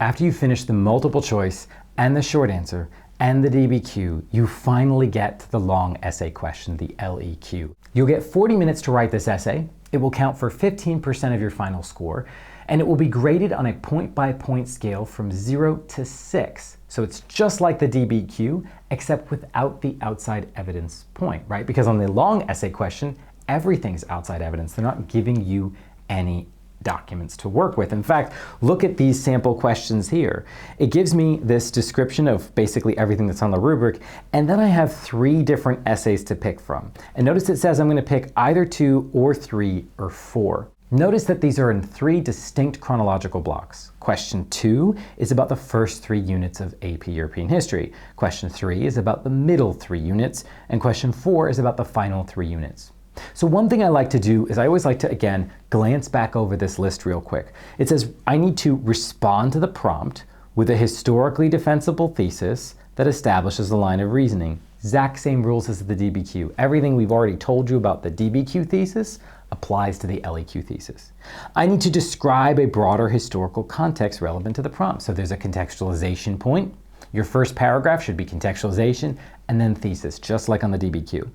After you finish the multiple choice and the short answer and the DBQ, you finally get to the long essay question, the LEQ. You'll get 40 minutes to write this essay. It will count for 15% of your final score, and it will be graded on a point-by-point scale from 0 to 6. So it's just like the DBQ, except without the outside evidence point, right? Because on the long essay question, everything's outside evidence. They're not giving you any documents to work with. In fact, look at these sample questions here. It gives me this description of basically everything that's on the rubric, and then I have 3 different essays to pick from. And notice it says I'm going to pick either 2 or 3 or 4. Notice that these are in 3 distinct chronological blocks. Question 2 is about the first 3 units of AP European history. Question 3 is about the middle 3 units, and question 4 is about the final 3 units. So one thing I like to do is I always like to, again, glance back over this list real quick. It says I need to respond to the prompt with a historically defensible thesis that establishes a line of reasoning. Exact same rules as the DBQ. Everything we've already told you about the DBQ thesis applies to the LEQ thesis. I need to describe a broader historical context relevant to the prompt. So there's a contextualization point. Your first paragraph should be contextualization and then thesis, just like on the DBQ.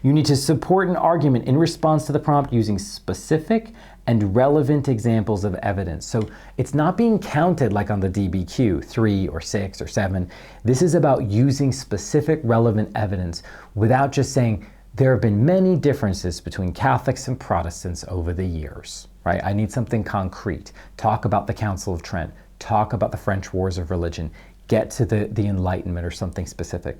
You need to support an argument in response to the prompt using specific and relevant examples of evidence. So it's not being counted like on the DBQ, 3 or 6 or 7. This is about using specific relevant evidence without just saying there have been many differences between Catholics and Protestants over the years, right? I need something concrete. Talk about the Council of Trent. Talk about the French Wars of Religion. Get to the Enlightenment or something specific.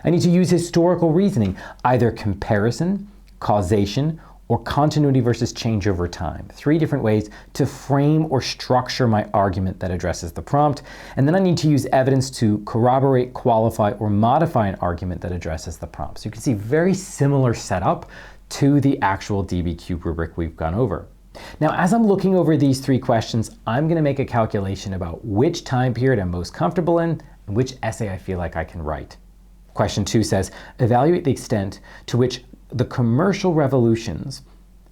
I need to use historical reasoning, either comparison, causation, or continuity versus change over time. 3 different ways to frame or structure my argument that addresses the prompt. And then I need to use evidence to corroborate, qualify, or modify an argument that addresses the prompt. So you can see very similar setup to the actual DBQ rubric we've gone over. Now, as I'm looking over these 3 questions, I'm going to make a calculation about which time period I'm most comfortable in and which essay I feel like I can write. Question 2 says, evaluate the extent to which the commercial revolutions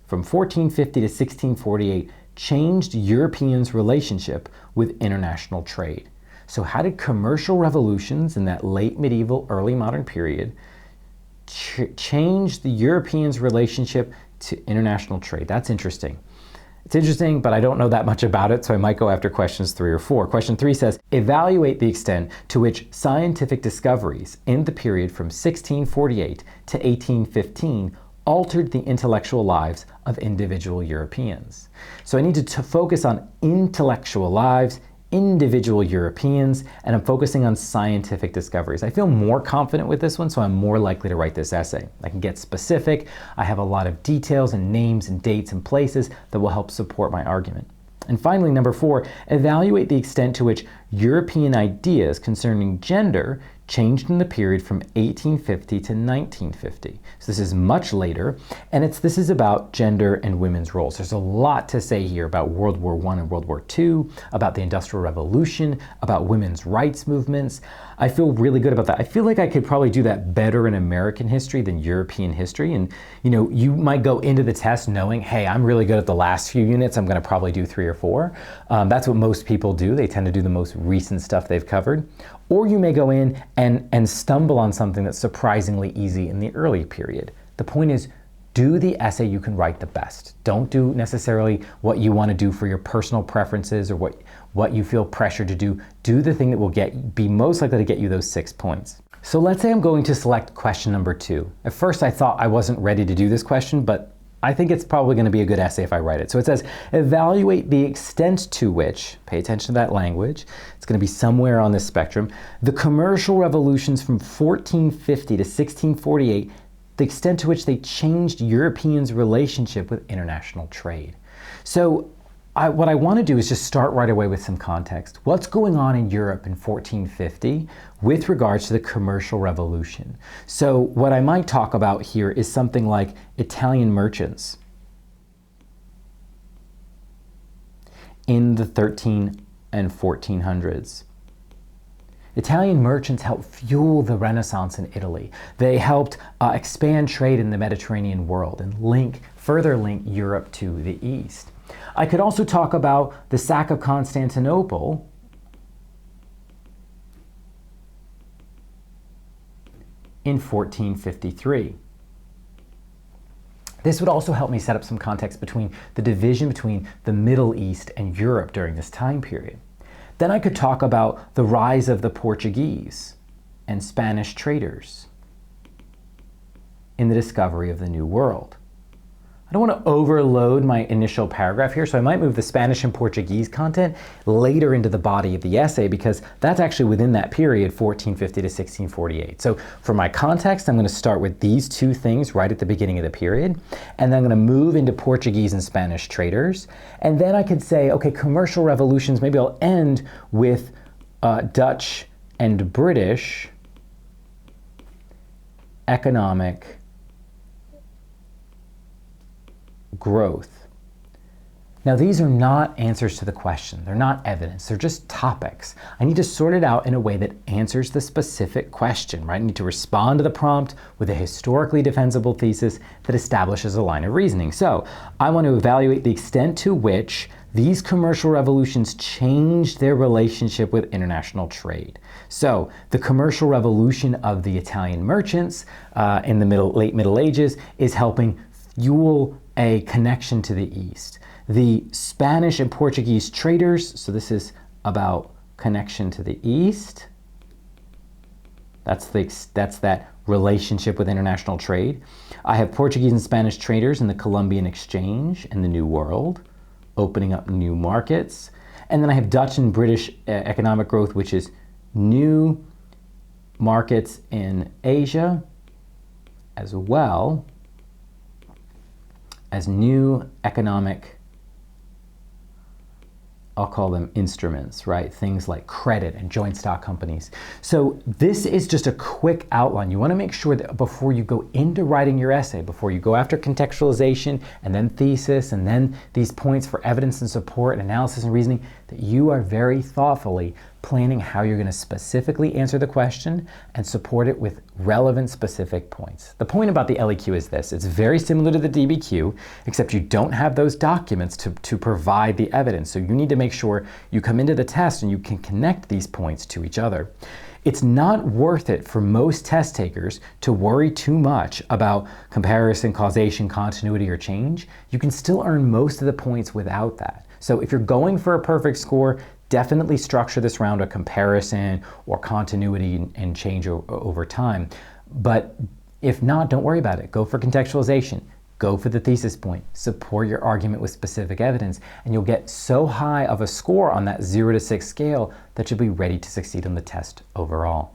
from 1450 to 1648 changed Europeans' relationship with international trade. So how did commercial revolutions in that late medieval, early modern period change the Europeans' relationship to international trade? That's interesting. It's interesting, but I don't know that much about it, so I might go after questions 3 or 4. Question 3 says, evaluate the extent to which scientific discoveries in the period from 1648 to 1815 altered the intellectual lives of individual Europeans. So I need to focus on intellectual lives, individual Europeans, and I'm focusing on scientific discoveries. I feel more confident with this one, so I'm more likely to write this essay. I can get specific. I have a lot of details and names and dates and places that will help support my argument. And finally, number 4, evaluate the extent to which European ideas concerning gender changed in the period from 1850 to 1950. So this is much later, and this is about gender and women's roles. There's a lot to say here about World War I and World War II, about the Industrial Revolution, about women's rights movements. I feel really good about that. I feel like I could probably do that better in American history than European history. And you might go into the test knowing, hey, I'm really good at the last few units. I'm going to probably do 3 or 4. That's what most people do. They tend to do the most recent stuff they've covered. Or you may go in and stumble on something that's surprisingly easy in the early period. The point is, do the essay you can write the best. Don't do necessarily what you want to do for your personal preferences or what you feel pressured to do. Do the thing that will be most likely to get you those 6 points. So let's say I'm going to select question number 2. At first I thought I wasn't ready to do this question, but I think it's probably going to be a good essay if I write it. So it says, evaluate the extent to which, pay attention to that language, it's going to be somewhere on this spectrum, the commercial revolutions from 1450 to 1648, the extent to which they changed Europeans' relationship with international trade. So what I want to do is just start right away with some context. What's going on in Europe in 1450 with regards to the commercial revolution? So what I might talk about here is something like Italian merchants in the 13 and 1400s. Italian merchants helped fuel the Renaissance in Italy. They helped expand trade in the Mediterranean world and further link Europe to the East. I could also talk about the sack of Constantinople in 1453. This would also help me set up some context between the division between the Middle East and Europe during this time period. Then I could talk about the rise of the Portuguese and Spanish traders in the discovery of the New World. I don't want to overload my initial paragraph here, so I might move the Spanish and Portuguese content later into the body of the essay because that's actually within that period, 1450 to 1648. So for my context, I'm going to start with these two things right at the beginning of the period, and then I'm going to move into Portuguese and Spanish traders, and then I could say, okay, commercial revolutions, maybe I'll end with Dutch and British economic growth. Now, these are not answers to the question. They're not evidence. They're just topics. I need to sort it out in a way that answers the specific question, right? I need to respond to the prompt with a historically defensible thesis that establishes a line of reasoning. So I want to evaluate the extent to which these commercial revolutions changed their relationship with international trade. So the commercial revolution of the Italian merchants in the late Middle Ages is helping fuel a connection to the East. The Spanish and Portuguese traders, so this is about connection to the East. That's that relationship with international trade. I have Portuguese and Spanish traders in the Columbian Exchange and the New World, opening up new markets. And then I have Dutch and British economic growth, which is new markets in Asia, as well as new economic, I'll call them instruments, right? Things like credit and joint stock companies. So this is just a quick outline. You want to make sure that before you go into writing your essay, before you go after contextualization and then thesis and then these points for evidence and support and analysis and reasoning, that you are very thoughtfully planning how you're going to specifically answer the question and support it with relevant specific points. The point about the LEQ is this: it's very similar to the DBQ, except you don't have those documents to provide the evidence. So you need to make sure you come into the test and you can connect these points to each other. It's not worth it for most test takers to worry too much about comparison, causation, continuity, or change. You can still earn most of the points without that. So if you're going for a perfect score, definitely structure this around a comparison or continuity and change over time. But if not, don't worry about it. Go for contextualization. Go for the thesis point. Support your argument with specific evidence, and you'll get so high of a score on that 0 to 6 scale that you'll be ready to succeed on the test overall.